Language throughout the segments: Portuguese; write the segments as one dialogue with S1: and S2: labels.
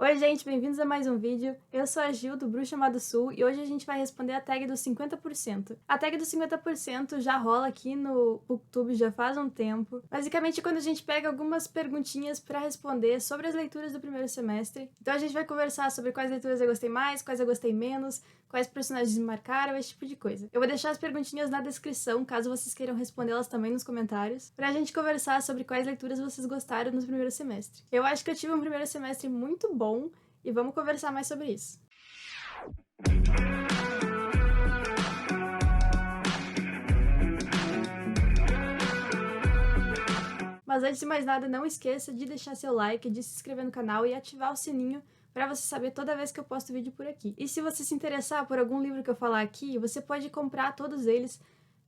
S1: Oi gente, bem-vindos a mais um vídeo. Eu sou a Gil, do Bruxa Má do Sul, e hoje a gente vai responder a tag dos 50%. A tag dos 50% já rola aqui no Booktube já faz um tempo. Basicamente, quando a gente pega algumas perguntinhas pra responder sobre as leituras do primeiro semestre. Então a gente vai conversar sobre quais leituras eu gostei mais, quais eu gostei menos, quais personagens me marcaram, esse tipo de coisa. Eu vou deixar as perguntinhas na descrição, caso vocês queiram respondê-las também nos comentários, pra gente conversar sobre quais leituras vocês gostaram no primeiro semestre. Eu acho que eu tive um primeiro semestre muito bom, e vamos conversar mais sobre isso. Mas antes de mais nada, não esqueça de deixar seu like, de se inscrever no canal e ativar o sininho para você saber toda vez que eu posto vídeo por aqui. E se você se interessar por algum livro que eu falar aqui, você pode comprar todos eles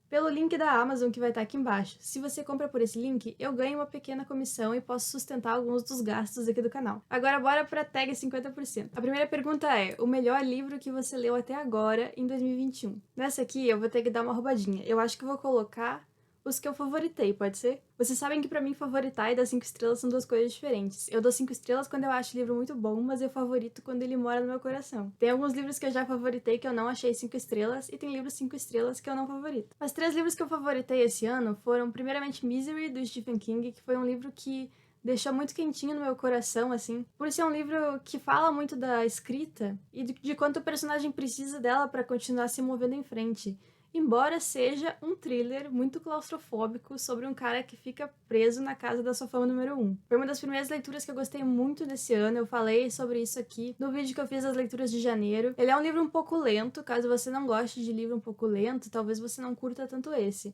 S1: pelo link da Amazon que vai estar aqui embaixo. Se você compra por esse link, eu ganho uma pequena comissão e posso sustentar alguns dos gastos aqui do canal. Agora bora pra tag 50%. A primeira pergunta é: o melhor livro que você leu até agora em 2021? Nessa aqui eu vou ter que dar uma roubadinha. Eu acho que eu vou colocar os que eu favoritei, pode ser? Vocês sabem que pra mim favoritar e dar 5 estrelas são duas coisas diferentes. Eu dou 5 estrelas quando eu acho o livro muito bom, mas eu favorito quando ele mora no meu coração. Tem alguns livros que eu já favoritei que eu não achei 5 estrelas, e tem livros 5 estrelas que eu não favorito. Os 3 livros que eu favoritei esse ano foram, primeiramente, Misery, do Stephen King, que foi um livro que deixou muito quentinho no meu coração, assim, por ser um livro que fala muito da escrita e de quanto o personagem precisa dela pra continuar se movendo em frente. Embora seja um thriller muito claustrofóbico sobre um cara que fica preso na casa da sua fama número 1. Foi uma das primeiras leituras que eu gostei muito desse ano, eu falei sobre isso aqui no vídeo que eu fiz das leituras de janeiro. Ele é um livro um pouco lento, caso você não goste de livro um pouco lento, talvez você não curta tanto esse.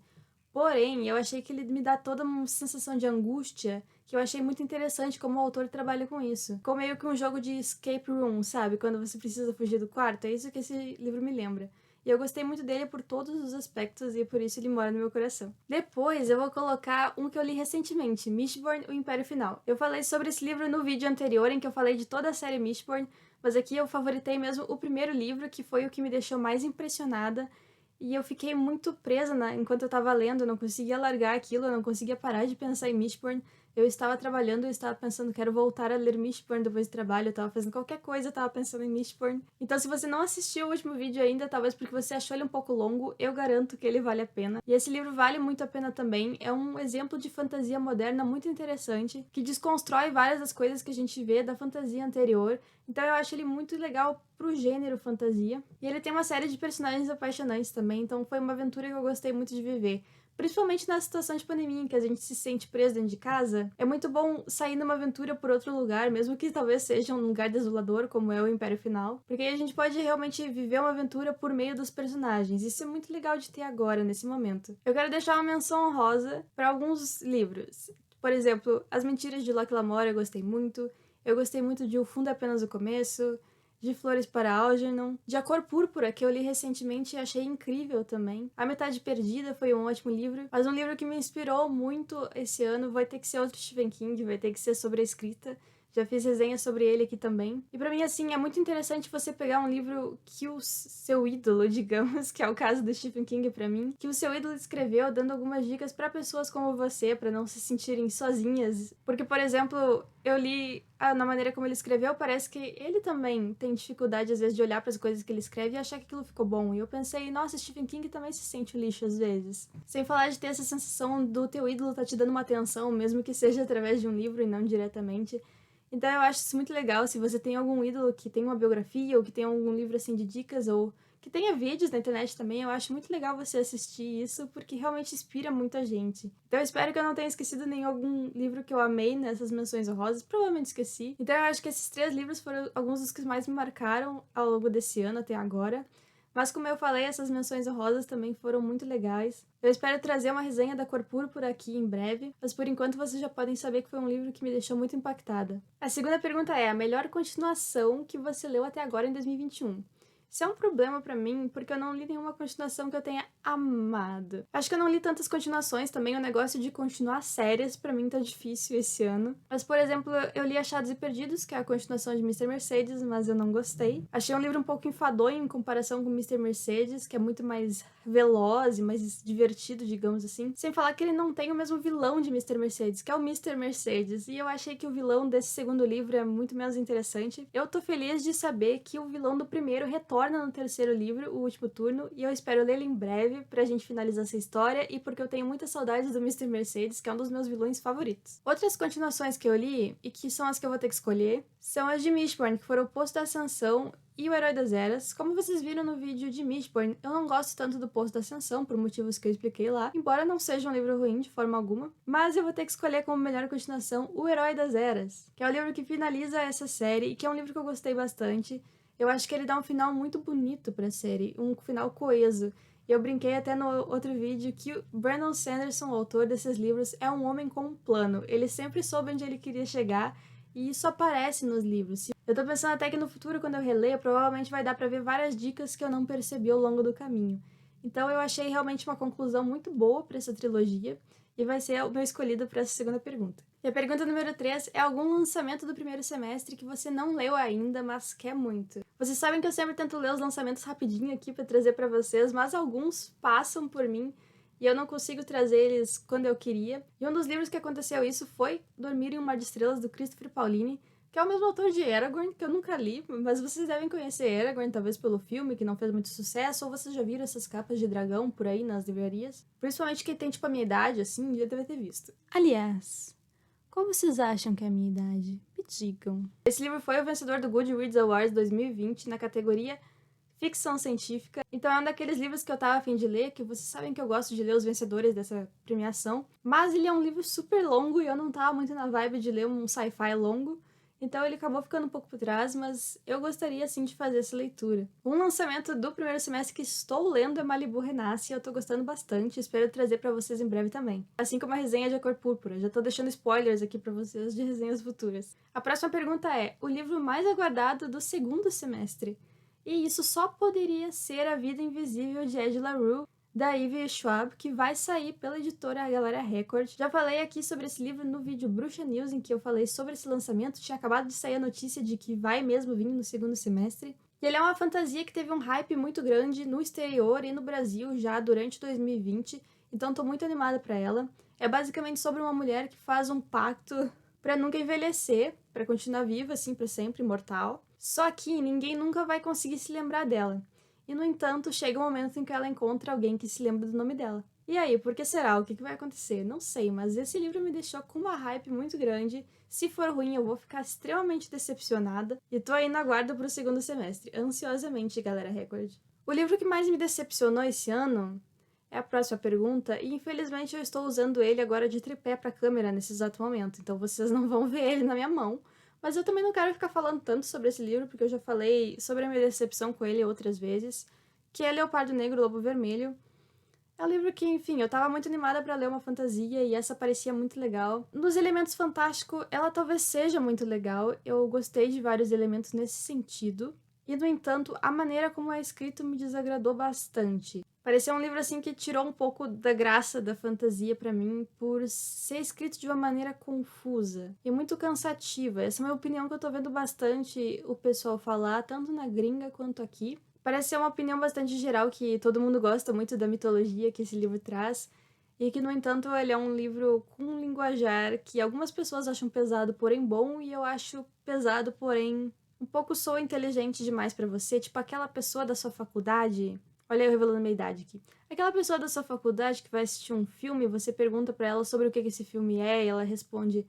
S1: Porém, eu achei que ele me dá toda uma sensação de angústia que eu achei muito interessante como o autor trabalha com isso. Como meio que um jogo de escape room, sabe? Quando você precisa fugir do quarto, é isso que esse livro me lembra. E eu gostei muito dele por todos os aspectos e por isso ele mora no meu coração. Depois eu vou colocar um que eu li recentemente, Mistborn, O Império Final. Eu falei sobre esse livro no vídeo anterior em que eu falei de toda a série Mistborn, mas aqui eu favoritei mesmo o primeiro livro, que foi o que me deixou mais impressionada. E eu fiquei muito presa enquanto eu tava lendo, eu não conseguia largar aquilo, eu não conseguia parar de pensar em Mistborn. Eu estava trabalhando, eu estava pensando, quero voltar a ler Mistborn depois do trabalho, eu tava fazendo qualquer coisa, eu tava pensando em Mistborn. Então se você não assistiu o último vídeo ainda, talvez porque você achou ele um pouco longo, eu garanto que ele vale a pena. E esse livro vale muito a pena também, é um exemplo de fantasia moderna muito interessante, que desconstrói várias das coisas que a gente vê da fantasia anterior. Então eu acho ele muito legal pro gênero fantasia. E ele tem uma série de personagens apaixonantes também, então foi uma aventura que eu gostei muito de viver. Principalmente na situação de pandemia, em que a gente se sente preso dentro de casa, é muito bom sair numa aventura por outro lugar, mesmo que talvez seja um lugar desolador, como é o Império Final, porque aí a gente pode realmente viver uma aventura por meio dos personagens. Isso é muito legal de ter agora, nesse momento. Eu quero deixar uma menção honrosa para alguns livros. Por exemplo, As Mentiras de Locke Lamora eu gostei muito. Eu gostei muito de O Fundo é Apenas o Começo, de Flores para Algernon, de A Cor Púrpura, que eu li recentemente e achei incrível também. A Metade Perdida foi um ótimo livro, mas um livro que me inspirou muito esse ano vai ter que ser outro Stephen King, vai ter que ser sobre a escrita. Já fiz resenha sobre ele aqui também. E pra mim, assim, é muito interessante você pegar um livro que o seu ídolo, digamos, que é o caso do Stephen King pra mim, que o seu ídolo escreveu dando algumas dicas pra pessoas como você, pra não se sentirem sozinhas. Porque, por exemplo, eu li na maneira como ele escreveu, parece que ele também tem dificuldade, às vezes, de olhar para as coisas que ele escreve e achar que aquilo ficou bom. E eu pensei, nossa, Stephen King também se sente um lixo às vezes. Sem falar de ter essa sensação do teu ídolo tá te dando uma atenção, mesmo que seja através de um livro e não diretamente. Então eu acho isso muito legal, se você tem algum ídolo que tem uma biografia, ou que tem algum livro assim de dicas, ou que tenha vídeos na internet também, eu acho muito legal você assistir isso, porque realmente inspira muita gente. Então eu espero que eu não tenha esquecido nenhum algum livro que eu amei nessas menções honrosas, provavelmente esqueci. Então eu acho que esses 3 livros foram alguns dos que mais me marcaram ao longo desse ano até agora. Mas como eu falei, essas menções honrosas também foram muito legais. Eu espero trazer uma resenha da Cor Púrpura aqui em breve, mas por enquanto vocês já podem saber que foi um livro que me deixou muito impactada. A segunda pergunta é: a melhor continuação que você leu até agora em 2021? Isso é um problema pra mim, porque eu não li nenhuma continuação que eu tenha amado. Acho que eu não li tantas continuações também, o negócio de continuar séries pra mim tá difícil esse ano. Mas, por exemplo, eu li Achados e Perdidos, que é a continuação de Mister Mercedes, mas eu não gostei. Achei um livro um pouco enfadonho em comparação com Mister Mercedes, que é muito mais veloz e mais divertido, digamos assim. Sem falar que ele não tem o mesmo vilão de Mister Mercedes, que é o Mister Mercedes. E eu achei que o vilão desse segundo livro é muito menos interessante. Eu tô feliz de saber que o vilão do primeiro retorna no terceiro livro, O Último Turno, e eu espero lê-lo em breve pra gente finalizar essa história e porque eu tenho muitas saudades do Mister Mercedes, que é um dos meus vilões favoritos. Outras continuações que eu li, e que são as que eu vou ter que escolher, são as de Mistborn, que foram o Poço da Ascensão e o Herói das Eras. Como vocês viram no vídeo de Mistborn, eu não gosto tanto do Poço da Ascensão, por motivos que eu expliquei lá, embora não seja um livro ruim de forma alguma, mas eu vou ter que escolher como melhor continuação o Herói das Eras, que é o livro que finaliza essa série e que é um livro que eu gostei bastante. Eu acho que ele dá um final muito bonito pra série, um final coeso. E eu brinquei até no outro vídeo que o Brandon Sanderson, o autor desses livros, é um homem com um plano. Ele sempre soube onde ele queria chegar e isso aparece nos livros. Eu tô pensando até que no futuro, quando eu reler, provavelmente vai dar pra ver várias dicas que eu não percebi ao longo do caminho. Então eu achei realmente uma conclusão muito boa pra essa trilogia e vai ser o meu escolhido para essa segunda pergunta. E a pergunta número 3 é algum lançamento do primeiro semestre que você não leu ainda, mas quer muito. Vocês sabem que eu sempre tento ler os lançamentos rapidinho aqui pra trazer pra vocês, mas alguns passam por mim e eu não consigo trazer eles quando eu queria. E um dos livros que aconteceu isso foi Dormir em um Mar de Estrelas, do Christopher Paolini, que é o mesmo autor de Eragon, que eu nunca li, mas vocês devem conhecer Eragon, talvez pelo filme, que não fez muito sucesso, ou vocês já viram essas capas de dragão por aí nas livrarias. Principalmente quem tem, tipo, a minha idade, assim, já deve ter visto. Aliás, qual vocês acham que é a minha idade? Me digam. Esse livro foi o vencedor do Goodreads Awards 2020 na categoria ficção científica. Então é um daqueles livros que eu tava a fim de ler, que vocês sabem que eu gosto de ler os vencedores dessa premiação. Mas ele é um livro super longo e eu não tava muito na vibe de ler um sci-fi longo. Então ele acabou ficando um pouco por trás, mas eu gostaria sim de fazer essa leitura. Um lançamento do primeiro semestre que estou lendo é Malibu Renasce e eu tô gostando bastante, espero trazer pra vocês em breve também. Assim como a resenha de A Cor Púrpura, já tô deixando spoilers aqui pra vocês de resenhas futuras. A próxima pergunta é: o livro mais aguardado do segundo semestre? E isso só poderia ser A Vida Invisível de Ed La Rue, da Ivy Schwab, que vai sair pela editora Galera Record. Já falei aqui sobre esse livro no vídeo Bruxa News, em que eu falei sobre esse lançamento. Tinha acabado de sair a notícia de que vai mesmo vir no segundo semestre. E ele é uma fantasia que teve um hype muito grande no exterior e no Brasil já durante 2020, então tô muito animada pra ela. É basicamente sobre uma mulher que faz um pacto pra nunca envelhecer, pra continuar viva assim pra sempre, imortal. Só que ninguém nunca vai conseguir se lembrar dela. E, no entanto, chega um momento em que ela encontra alguém que se lembra do nome dela. E aí, por que será? O que vai acontecer? Não sei, mas esse livro me deixou com uma hype muito grande. Se for ruim, eu vou ficar extremamente decepcionada. E tô aí na guarda pro segundo semestre, ansiosamente, Galera Record. O livro que mais me decepcionou esse ano é a próxima pergunta, e infelizmente eu estou usando ele agora de tripé pra câmera nesse exato momento, então vocês não vão ver ele na minha mão. Mas eu também não quero ficar falando tanto sobre esse livro, porque eu já falei sobre a minha decepção com ele outras vezes, que é Leopardo Negro, Lobo Vermelho. É um livro que, enfim, eu tava muito animada pra ler uma fantasia e essa parecia muito legal. Nos elementos fantásticos, ela talvez seja muito legal, eu gostei de vários elementos nesse sentido. E, no entanto, a maneira como é escrito me desagradou bastante. Pareceu um livro assim que tirou um pouco da graça da fantasia pra mim por ser escrito de uma maneira confusa e muito cansativa. Essa é uma opinião que eu tô vendo bastante o pessoal falar, tanto na gringa quanto aqui. Parece ser uma opinião bastante geral que todo mundo gosta muito da mitologia que esse livro traz e que, no entanto, ele é um livro com um linguajar que algumas pessoas acham pesado, porém bom, e eu acho pesado, porém um pouco soa inteligente demais pra você, tipo aquela pessoa da sua faculdade. Olha eu revelando minha idade aqui. Aquela pessoa da sua faculdade que vai assistir um filme, você pergunta pra ela sobre o que esse filme é, e ela responde: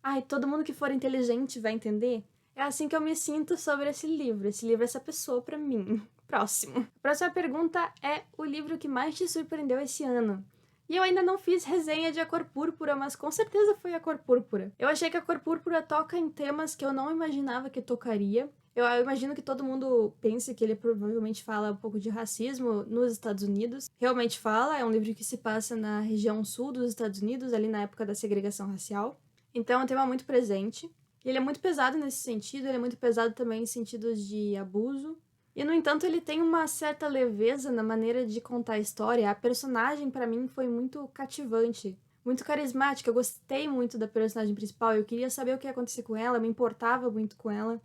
S1: ai, todo mundo que for inteligente vai entender? É assim que eu me sinto sobre esse livro. Esse livro é essa pessoa pra mim. Próximo. A próxima pergunta é o livro que mais te surpreendeu esse ano. E eu ainda não fiz resenha de A Cor Púrpura, mas com certeza foi A Cor Púrpura. Eu achei que A Cor Púrpura toca em temas que eu não imaginava que tocaria. Eu imagino que todo mundo pense que ele provavelmente fala um pouco de racismo nos Estados Unidos. Realmente fala, é um livro que se passa na região sul dos Estados Unidos, ali na época da segregação racial. Então é um tema muito presente. E ele é muito pesado nesse sentido, ele é muito pesado também em sentidos de abuso E, no entanto, ele tem uma certa leveza na maneira de contar a história. A personagem, pra mim, foi muito cativante, muito carismática. Eu gostei muito da personagem principal, eu queria saber o que ia acontecer com ela, me importava muito com ela.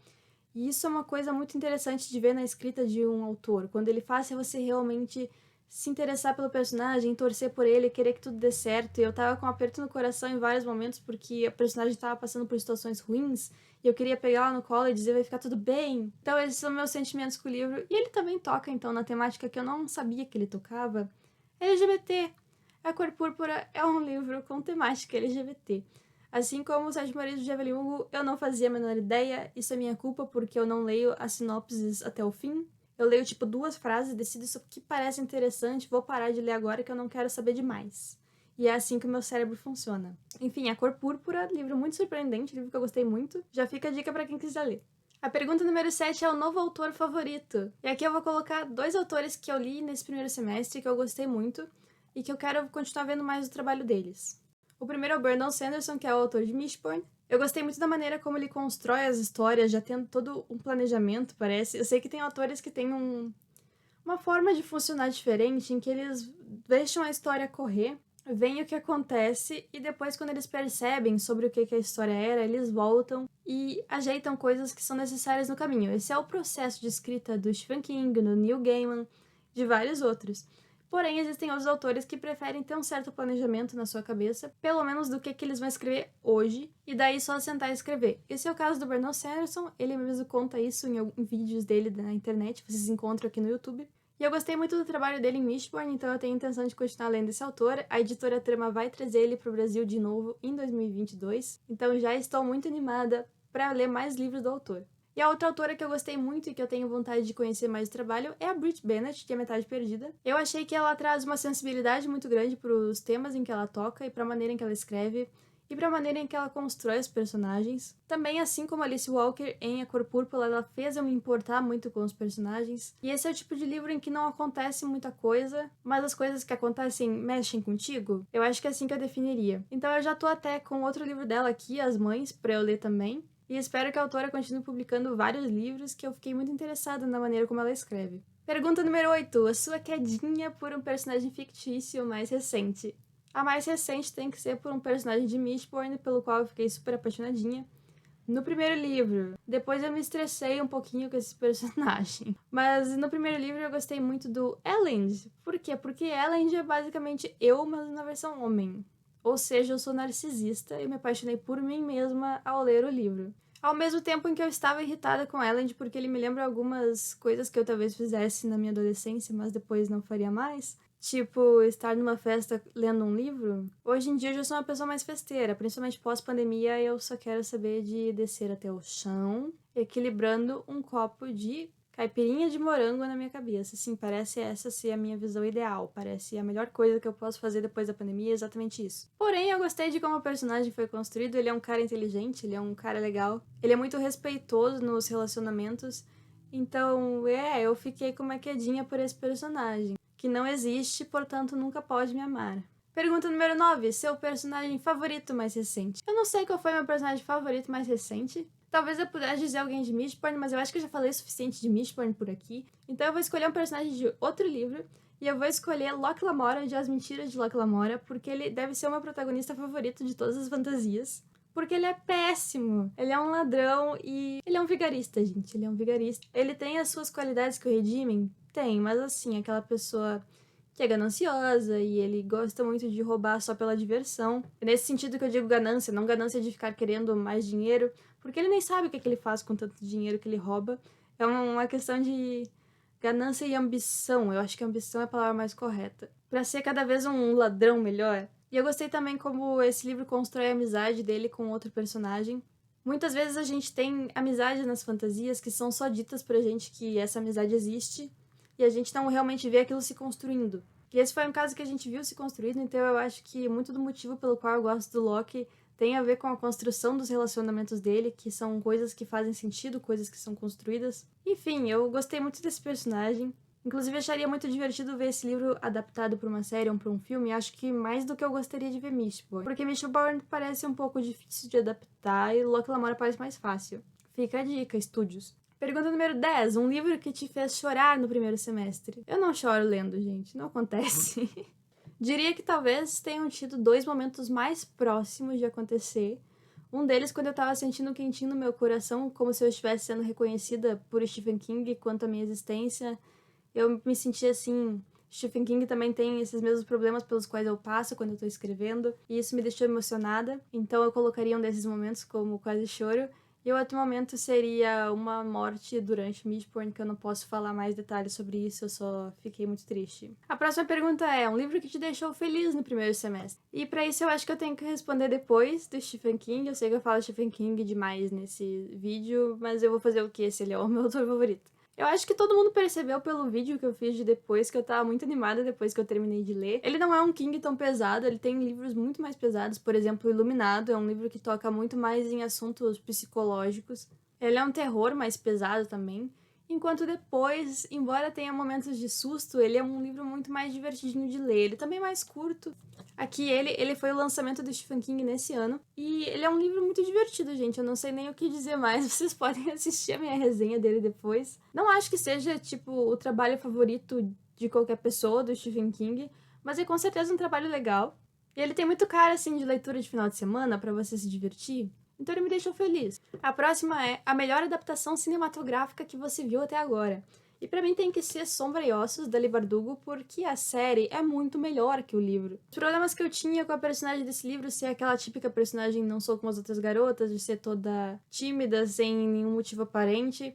S1: E isso é uma coisa muito interessante de ver na escrita de um autor, quando ele faz você realmente se interessar pelo personagem, torcer por ele, querer que tudo dê certo. E eu tava com um aperto no coração em vários momentos porque a personagem tava passando por situações ruins e eu queria pegar ela no colo e dizer vai ficar tudo bem. Então esses são meus sentimentos com o livro. E ele também toca então na temática que eu não sabia que ele tocava, LGBT. A Cor Púrpura é um livro com temática LGBT. Assim como Os Sete Maridos de Evelyn Hugo, eu não fazia a menor ideia. Isso é minha culpa porque eu não leio as sinopses até o fim. Eu leio, tipo, 2 frases, decido isso que parece interessante, vou parar de ler agora que eu não quero saber demais. E é assim que o meu cérebro funciona. Enfim, A Cor Púrpura, livro muito surpreendente, livro que eu gostei muito. Já fica a dica pra quem quiser ler. A pergunta número 7 é o novo autor favorito. E aqui eu vou colocar 2 autores que eu li nesse primeiro semestre, que eu gostei muito, e que eu quero continuar vendo mais o trabalho deles. O primeiro é o Brandon Sanderson, que é o autor de Mistborn. Eu gostei muito da maneira como ele constrói as histórias, já tendo todo um planejamento, parece. Eu sei que tem autores que têm uma forma de funcionar diferente, em que eles deixam a história correr, veem o que acontece, e depois, quando eles percebem sobre o que a história era, eles voltam e ajeitam coisas que são necessárias no caminho. Esse é o processo de escrita do Stephen King, do Neil Gaiman, de vários outros. Porém, existem outros autores que preferem ter um certo planejamento na sua cabeça, pelo menos do que eles vão escrever hoje, e daí só sentar e escrever. Esse é o caso do Brandon Sanderson, ele mesmo conta isso em vídeos dele na internet, vocês encontram aqui no YouTube. E eu gostei muito do trabalho dele em Mistborn, então eu tenho intenção de continuar lendo esse autor. A editora Trama vai trazer ele para o Brasil de novo em 2022, então já estou muito animada para ler mais livros do autor. E a outra autora que eu gostei muito e que eu tenho vontade de conhecer mais o trabalho é a Brit Bennett, de A Metade Perdida. Eu achei que ela traz uma sensibilidade muito grande para os temas em que ela toca e para a maneira em que ela escreve e para a maneira em que ela constrói os personagens. Também, assim como Alice Walker em A Cor Púrpura, ela fez eu me importar muito com os personagens. E esse é o tipo de livro em que não acontece muita coisa, mas as coisas que acontecem mexem contigo. Eu acho que é assim que eu definiria. Então eu já tô até com outro livro dela aqui, As Mães, para eu ler também. E espero que a autora continue publicando vários livros, que eu fiquei muito interessada na maneira como ela escreve. Pergunta número 8. A sua quedinha por um personagem fictício mais recente. A mais recente tem que ser por um personagem de Mistborn, pelo qual eu fiquei super apaixonadinha. No primeiro livro. Depois eu me estressei um pouquinho com esse personagem. Mas no primeiro livro eu gostei muito do Elend. Por quê? Porque Elend é basicamente eu, mas na versão homem. Ou seja, eu sou narcisista e me apaixonei por mim mesma ao ler o livro. Ao mesmo tempo em que eu estava irritada com Elend, porque ele me lembra algumas coisas que eu talvez fizesse na minha adolescência, mas depois não faria mais. Tipo, estar numa festa lendo um livro. Hoje em dia eu já sou uma pessoa mais festeira, principalmente pós-pandemia, eu só quero saber de descer até o chão, equilibrando um copo de caipirinha de morango na minha cabeça. Assim, parece essa ser a minha visão ideal. Parece a melhor coisa que eu posso fazer depois da pandemia, é exatamente isso. Porém, eu gostei de como o personagem foi construído. Ele é um cara inteligente, ele é um cara legal. Ele é muito respeitoso nos relacionamentos. Então, eu fiquei com uma quedinha por esse personagem. Que não existe, portanto nunca pode me amar. Pergunta número 9. Seu personagem favorito mais recente? Eu não sei qual foi meu personagem favorito mais recente. Talvez eu pudesse dizer alguém de Mistborn, mas eu acho que eu já falei o suficiente de Mistborn por aqui. Então eu vou escolher um personagem de outro livro. E eu vou escolher Locke Lamora, de As Mentiras de Locke Lamora, porque ele deve ser o meu protagonista favorito de todas as fantasias. Porque ele é péssimo. Ele é um ladrão e ele é um vigarista, gente. Ele é um vigarista. Ele tem as suas qualidades que o redimem? Tem, mas assim, aquela pessoa que é gananciosa e ele gosta muito de roubar só pela diversão. É nesse sentido que eu digo ganância, não ganância de ficar querendo mais dinheiro, porque ele nem sabe o que ele faz com tanto dinheiro que ele rouba. É uma questão de ganância e ambição. Eu acho que ambição é a palavra mais correta. Pra ser cada vez um ladrão melhor. E eu gostei também como esse livro constrói a amizade dele com outro personagem. Muitas vezes a gente tem amizades nas fantasias que são só ditas pra gente que essa amizade existe e a gente não realmente vê aquilo se construindo. E esse foi um caso que a gente viu se construindo, então eu acho que muito do motivo pelo qual eu gosto do Locke tem a ver com a construção dos relacionamentos dele, que são coisas que fazem sentido, coisas que são construídas. Enfim, eu gostei muito desse personagem. Inclusive, acharia muito divertido ver esse livro adaptado para uma série ou para um filme. Acho que mais do que eu gostaria de ver Mistborn. Porque Mistborn parece um pouco difícil de adaptar e Locke Lamora parece mais fácil. Fica a dica, estúdios. Pergunta número 10. Um livro que te fez chorar no primeiro semestre. Eu não choro lendo, gente. Não acontece. Diria que talvez tenham tido 2 momentos mais próximos de acontecer. Um deles quando eu tava sentindo um quentinho no meu coração, como se eu estivesse sendo reconhecida por Stephen King quanto à minha existência. Eu me senti assim... Stephen King também tem esses mesmos problemas pelos quais eu passo quando eu tô escrevendo, e isso me deixou emocionada, então eu colocaria um desses momentos como quase choro. E o outro momento seria uma morte durante Mistborn, que eu não posso falar mais detalhes sobre isso, eu só fiquei muito triste. A próxima pergunta é, um livro que te deixou feliz no primeiro semestre? E pra isso eu acho que eu tenho que responder depois do Stephen King. Eu sei que eu falo Stephen King demais nesse vídeo, mas eu vou fazer o quê se ele é o meu autor favorito? Eu acho que todo mundo percebeu pelo vídeo que eu fiz de depois que eu tava muito animada depois que eu terminei de ler. Ele não é um King tão pesado, ele tem livros muito mais pesados, por exemplo, Iluminado é um livro que toca muito mais em assuntos psicológicos. Ele é um terror mais pesado também. Enquanto depois, embora tenha momentos de susto, ele é um livro muito mais divertidinho de ler. Ele também é mais curto. Aqui ele foi o lançamento do Stephen King nesse ano. E ele é um livro muito divertido, gente. Eu não sei nem o que dizer mais. Vocês podem assistir a minha resenha dele depois. Não acho que seja, tipo, o trabalho favorito de qualquer pessoa do Stephen King, mas é com certeza um trabalho legal. E ele tem muito cara, assim, de leitura de final de semana pra você se divertir. Então ele me deixou feliz. A próxima é a melhor adaptação cinematográfica que você viu até agora. E pra mim tem que ser Sombra e Ossos, da Leigh Bardugo, porque a série é muito melhor que o livro. Os problemas que eu tinha com a personagem desse livro ser aquela típica personagem não sou como as outras garotas, de ser toda tímida, sem nenhum motivo aparente,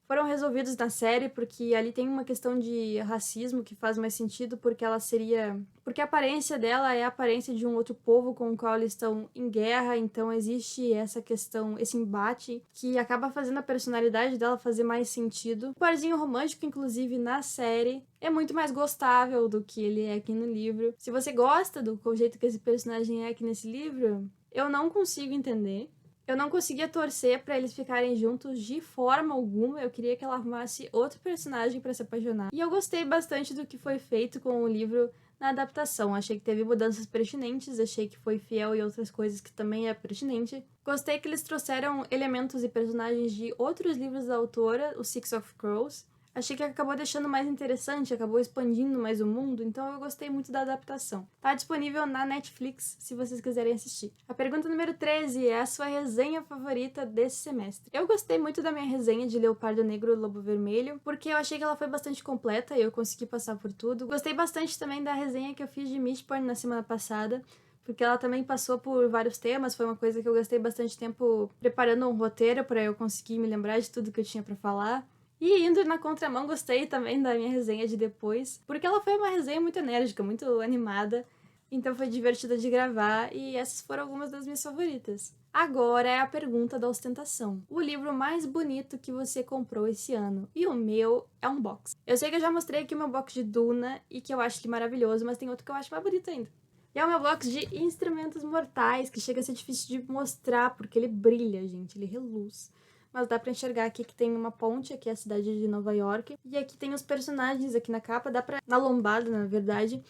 S1: foram resolvidos na série, porque ali tem uma questão de racismo que faz mais sentido, porque ela seria... Porque a aparência dela é a aparência de um outro povo com o qual eles estão em guerra, então existe essa questão, esse embate, que acaba fazendo a personalidade dela fazer mais sentido. O parzinho romântico, inclusive, na série, é muito mais gostável do que ele é aqui no livro. Se você gosta do jeito que esse personagem é aqui nesse livro, eu não consigo entender. Eu não conseguia torcer pra eles ficarem juntos de forma alguma. Eu queria que ela arrumasse outro personagem pra se apaixonar. E eu gostei bastante do que foi feito com o livro na adaptação. Achei que teve mudanças pertinentes, achei que foi fiel em outras coisas que também é pertinente. Gostei que eles trouxeram elementos e personagens de outros livros da autora, o Six of Crows. Achei que acabou deixando mais interessante, acabou expandindo mais o mundo, então eu gostei muito da adaptação. Tá disponível na Netflix, se vocês quiserem assistir. A pergunta número 13 é a sua resenha favorita desse semestre. Eu gostei muito da minha resenha de Leopardo Negro e Lobo Vermelho, porque eu achei que ela foi bastante completa e eu consegui passar por tudo. Gostei bastante também da resenha que eu fiz de Mistborn na semana passada, porque ela também passou por vários temas, foi uma coisa que eu gastei bastante tempo preparando um roteiro para eu conseguir me lembrar de tudo que eu tinha para falar. E indo na contramão, gostei também da minha resenha de depois, porque ela foi uma resenha muito enérgica, muito animada, então foi divertida de gravar e essas foram algumas das minhas favoritas. Agora é a pergunta da ostentação. O livro mais bonito que você comprou esse ano? E o meu é um box. Eu sei que eu já mostrei aqui o meu box de Duna e que eu acho que é maravilhoso, mas tem outro que eu acho mais bonito ainda. E é o meu box de Instrumentos Mortais, que chega a ser difícil de mostrar, porque ele brilha, gente, ele reluz. Mas dá pra enxergar aqui que tem uma ponte, aqui é a cidade de Nova York. E aqui tem os personagens aqui na capa, dá pra... Na lombada, na verdade.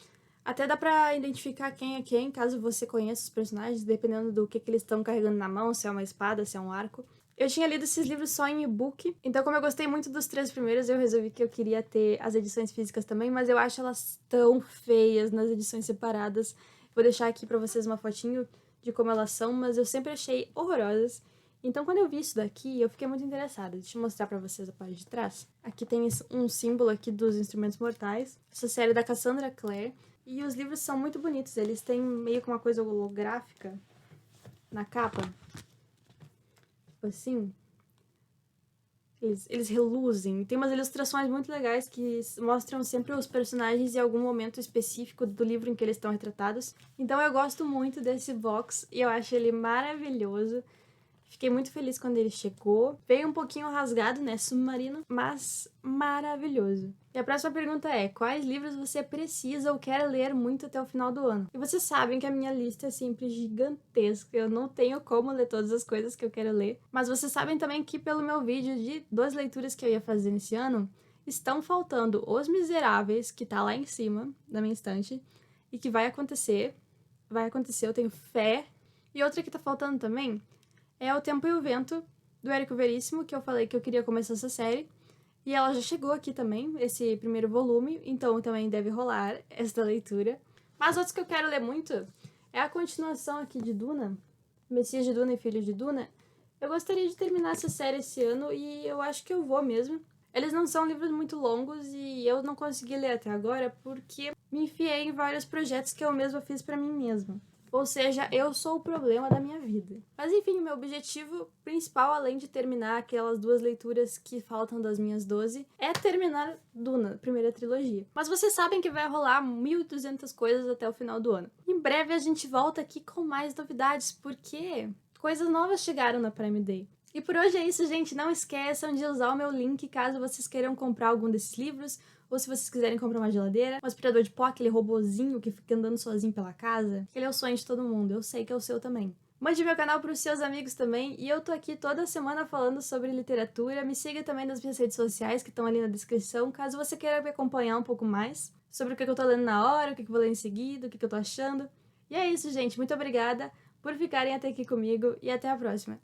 S1: Até dá pra identificar quem é quem, caso você conheça os personagens, dependendo do que eles estão carregando na mão, se é uma espada, se é um arco. Eu tinha lido esses livros só em e-book, então como eu gostei muito dos 3 primeiros, eu resolvi que eu queria ter as edições físicas também, mas eu acho elas tão feias nas edições separadas. Vou deixar aqui pra vocês uma fotinho de como elas são, mas eu sempre achei horrorosas. Então, quando eu vi isso daqui, eu fiquei muito interessada. Deixa eu mostrar pra vocês a parte de trás. Aqui tem um símbolo aqui dos Instrumentos Mortais. Essa série é da Cassandra Clare. E os livros são muito bonitos. Eles têm meio que uma coisa holográfica na capa. Tipo assim. Eles reluzem. Tem umas ilustrações muito legais que mostram sempre os personagens em algum momento específico do livro em que eles estão retratados. Então eu gosto muito desse box e eu acho ele maravilhoso. Fiquei muito feliz quando ele chegou. Veio um pouquinho rasgado, né? Submarino, mas maravilhoso. E a próxima pergunta é: quais livros você precisa ou quer ler muito até o final do ano? E vocês sabem que a minha lista é sempre gigantesca. Eu não tenho como ler todas as coisas que eu quero ler. Mas vocês sabem também que pelo meu vídeo de 2 leituras que eu ia fazer nesse ano, estão faltando Os Miseráveis, que tá lá em cima da minha estante, e que vai acontecer. Vai acontecer, eu tenho fé. E outra que tá faltando também é O Tempo e o Vento, do Érico Veríssimo, que eu falei que eu queria começar essa série. E ela já chegou aqui também, esse primeiro volume, então também deve rolar esta leitura. Mas outros que eu quero ler muito é a continuação aqui de Duna, Messias de Duna e Filho de Duna. Eu gostaria de terminar essa série esse ano e eu acho que eu vou mesmo. Eles não são livros muito longos e eu não consegui ler até agora porque me enfiei em vários projetos que eu mesma fiz pra mim mesma. Ou seja, eu sou o problema da minha vida. Mas enfim, meu objetivo principal, além de terminar aquelas 2 leituras que faltam das minhas 12, é terminar Duna, primeira trilogia. Mas vocês sabem que vai rolar 1.200 coisas até o final do ano. Em breve a gente volta aqui com mais novidades, porque coisas novas chegaram na Prime Day. E por hoje é isso, gente. Não esqueçam de usar o meu link caso vocês queiram comprar algum desses livros, ou se vocês quiserem comprar uma geladeira, um aspirador de pó, aquele robozinho que fica andando sozinho pela casa. Ele é o sonho de todo mundo, eu sei que é o seu também. Mande meu canal para os seus amigos também, e eu tô aqui toda semana falando sobre literatura. Me siga também nas minhas redes sociais, que estão ali na descrição, caso você queira me acompanhar um pouco mais sobre o que eu tô lendo na hora, o que eu vou ler em seguida, o que eu tô achando. E é isso, gente. Muito obrigada por ficarem até aqui comigo, e até a próxima.